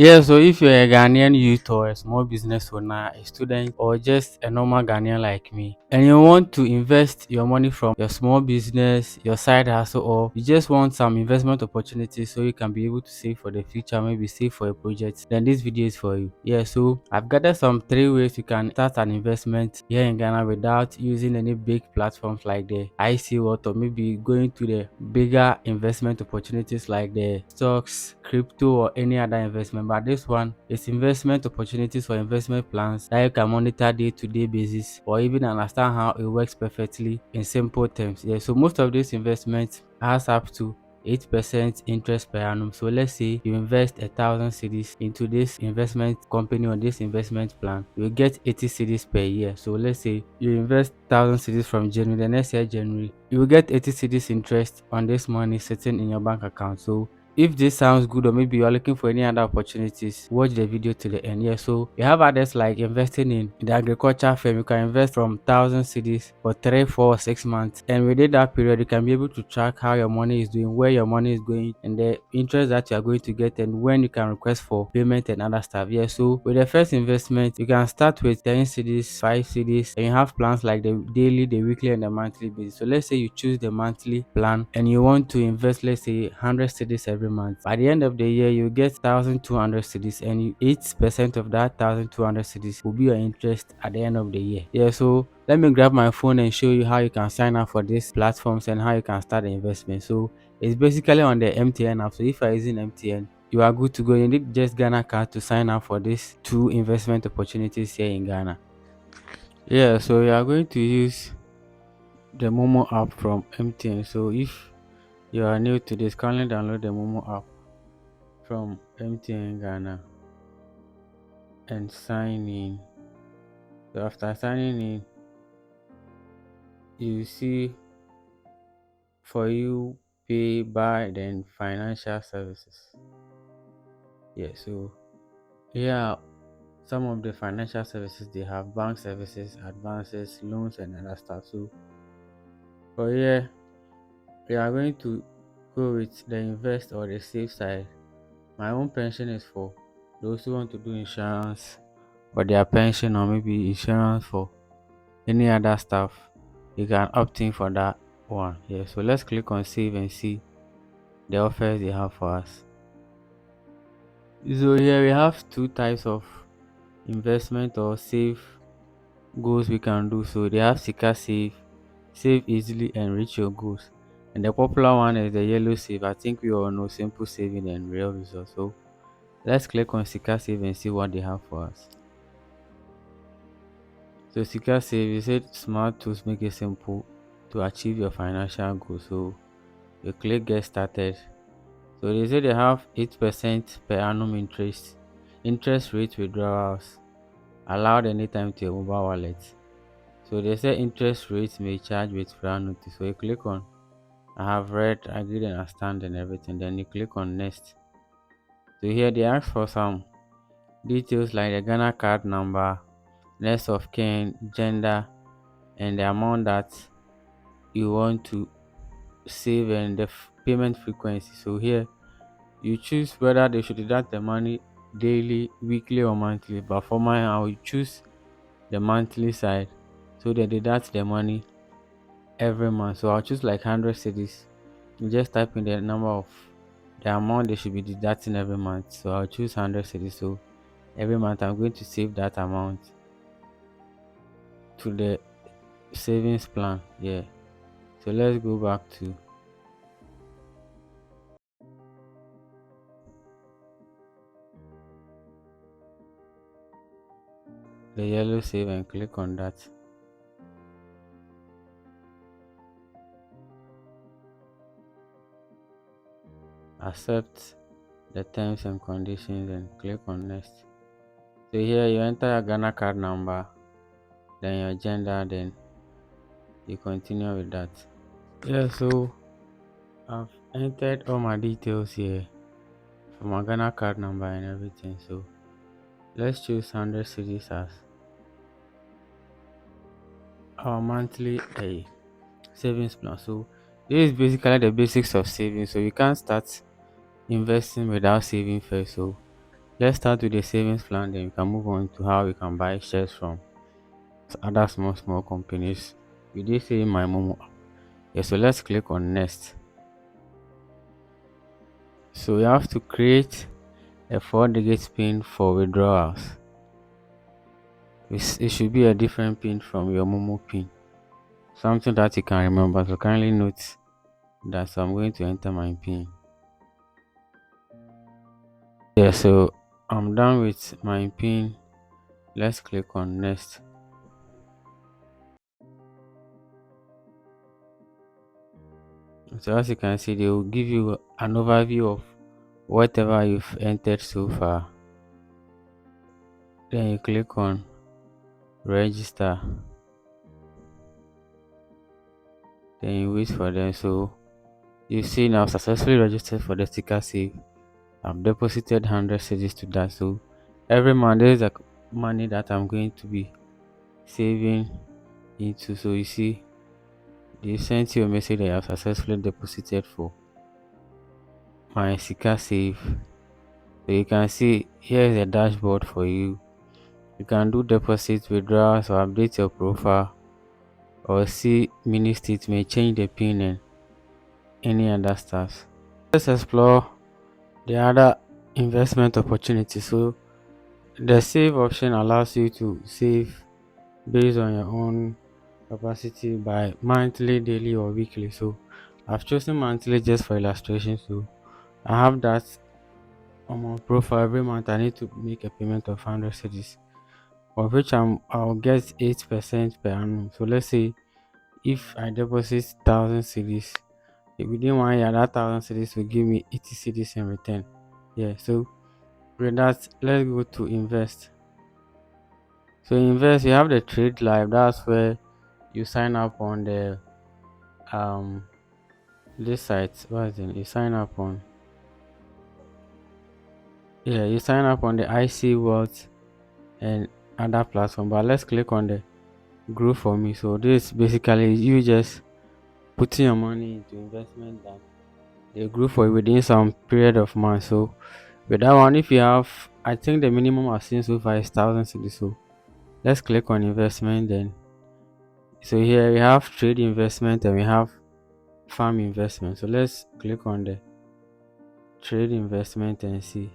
Yeah, so if you're a Ghanaian youth or a small business owner, a student, or just a normal Ghanaian like me, and you want to invest your money from your small business, your side hustle, or you just want some investment opportunities so you can be able to save for the future, maybe save for a project, then this video is for you. Yeah, so I've gathered some three ways you can start an investment here in Ghana without using any big platforms like the IC World, or maybe going to the bigger investment opportunities like the stocks, crypto, or any other investment. But this one is investment opportunities for investment plans that you can monitor day-to-day basis or even understand how it works perfectly in simple terms. Yeah, so most of these investments has up to 8% interest per annum. So let's say you invest 1,000 cedis into this investment company or this investment plan, you will get 80 cedis per year. So let's say you invest 1,000 cedis from January, the next year January, you will get 80 cedis interest on this money sitting in your bank account. So if this sounds good, or maybe you are looking for any other opportunities, watch the video to the end. Yeah, so we have others like investing in the agriculture firm. You can invest from 1,000 cedis for 3, 4, 6 months, and within that period you can be able to track how your money is doing, where your money is going, and the interest that you are going to get, and when you can request for payment and other stuff. Yeah, so with the first investment you can start with 10 cedis, 5 cedis, and you have plans like the daily, the weekly, and the monthly basis. So let's say you choose the monthly plan and you want to invest, let's say 100 cedis every month. By the end of the year you get 1,200 cedis, and 8% of that 1,200 cedis will be your interest at the end of the year. Yeah, so let me grab my phone and show you how you can sign up for these platforms and how you can start the investment. So it's basically on the MTN app. So if you're using MTN, you are good to go. You need just Ghana card to sign up for these two investment opportunities here in Ghana. Yeah, so you are going to use the Momo app from MTN. So if you are new to this, kindly download the Momo app from MTN Ghana and sign in. So after signing in, you see for you pay by then financial services. Yeah, so here some of the financial services they have: bank services, advances, loans, and other stuff. So for here we are going to go with the invest or the save side. My own pension is for those who want to do insurance for their pension, or maybe insurance for any other stuff. You can opt in for that one. Yeah, so let's click on save and see the offers they have for us. So here we have two types of investment or save goals we can do. So they have Sika Save, save easily and reach your goals. And the popular one is the yellow save. I think we all know simple saving and real results. So let's click on Sika Save and see what they have for us. So Sika Save, you said smart tools make it simple to achieve your financial goals. So you click get started. So they say they have 8% per annum interest rate withdrawals allowed anytime to your mobile wallet. So they say interest rates may charge with prior notice. So you click on I have read, agreed, and understand and everything. Then you click on next. So here they ask for some details like the Ghana card number, next of kin, gender, and the amount that you want to save, and the payment frequency. So here you choose whether they should deduct the money daily, weekly, or monthly. But for mine, I will choose the monthly side, so they deduct the money every month. So I'll choose like 100 cities. You just type in the number of the amount they should be deducting every month. So I'll choose 100 cities. So every month I'm going to save that amount to the savings plan. Yeah. So let's go back to the yellow save and click on that. Accept the terms and conditions and click on next. So here you enter your Ghana card number, then your gender, then you continue with that. Yeah, so I've entered all my details here for my Ghana card number and everything. So let's choose 100 cities as our monthly savings plan. So this is basically the basics of saving. So you can't start investing without saving first. So Let's start with the savings plan, then we can move on to how we can buy shares from other small companies. We did say my Momo. Yeah, so let's click on next. So we have to create a 4-digit pin for withdrawals. It should be a different pin from your Momo pin. Something that you can remember. So kindly note that, so I'm going to enter my pin. Yeah, so I'm done with my pin. Let's click on next. So as you can see, they will give you an overview of whatever you've entered so far. Then you click on register. Then you wait for them. So you see now successfully registered for the sticker save. I've deposited 100 cedis to that. So every month there is a money that I'm going to be saving into. So you see, they sent you a message that you have successfully deposited for my sticker save. So you can see here is a dashboard for you. You can do deposits, withdrawals, or update your profile, or see mini statement, change the pin, and any other stuff. Let's explore the other investment opportunities. So the save option allows you to save based on your own capacity by monthly, daily, or weekly. So I've chosen monthly just for illustration. So I have that on my profile. Every month I need to make a payment of 100 cedis, of which I'll get 8% per annum. So let's say if I deposit 1,000 cedis within 1 year, that 1,000 cedis will give me 80 cedis in return. Yeah, so with that, let's go to invest. So invest, you have the trade live. That's where you sign up on the um this site. What is it? You sign up on, yeah, you sign up on the IC World and other platform. But let's click on the grow for me. So this basically you just putting your money into investment that they grow for you within some period of months. So with that one, if you have, I think the minimum I've seen so far is 1,000 cedis. So let's click on investment then. So here we have trade investment and we have farm investment. So let's click on the trade investment and see.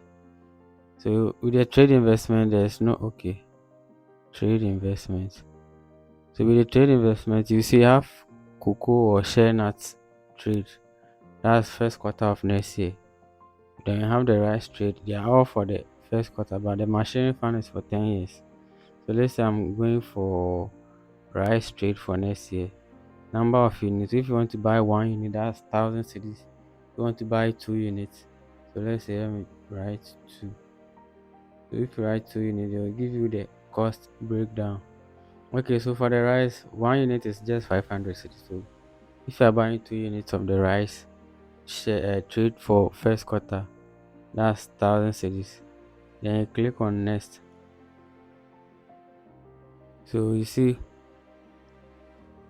So with the trade investment, there's no okay trade investment. So with the trade investment, you see you have cocoa or share nuts trade. That's first quarter of next year. Then you have the rice trade. They are all for the first quarter, but the machinery fund is for 10 years. So let's say I'm going for rice trade for next year. Number of units. If you want to buy 1 unit, that's 1,000 cedis. If you want to buy 2 units, so let's say let me write two. So if you write 2 units, they will give you the cost breakdown. Okay, so for the rice, 1 unit is just 500 cedis. So if you are buying 2 units of the rice, share trade for first quarter, that's 1,000 cedis. Then you click on next. So you see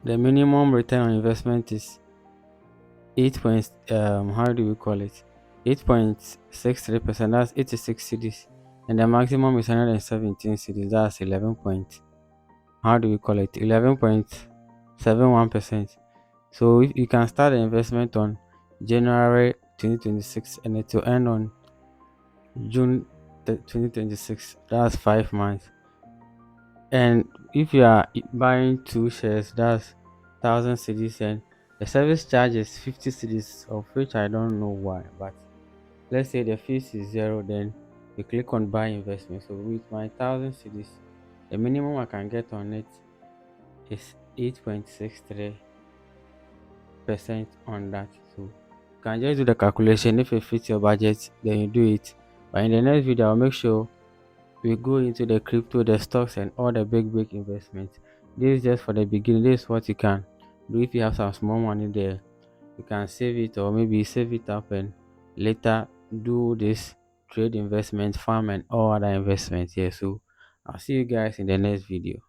the minimum return on investment is 8 point how do we call it, 8.63%, that's 86 cedis, and the maximum is 117 cedis, that's 11 point, how do we call it, 11.71%. So if you can start the investment on January 2026 and it will end on June 2026, that's 5 months. And if you are buying two shares, that's 1,000 cedis, and the service charge is 50 cedis, of which I don't know why. But let's say the fees is zero, then you click on buy investment. So with my 1,000 cedis, the minimum I can get on it is 8.63% on that. So you can just do the calculation. If it fits your budget, then you do it. But in the next video, I'll make sure we go into the crypto, the stocks, and all the big investments. This is just for the beginning. This is what you can do. If you have some small money there, you can save it, or maybe save it up and later do this trade investment, farm, and all other investments here. So I'll see you guys in the next video.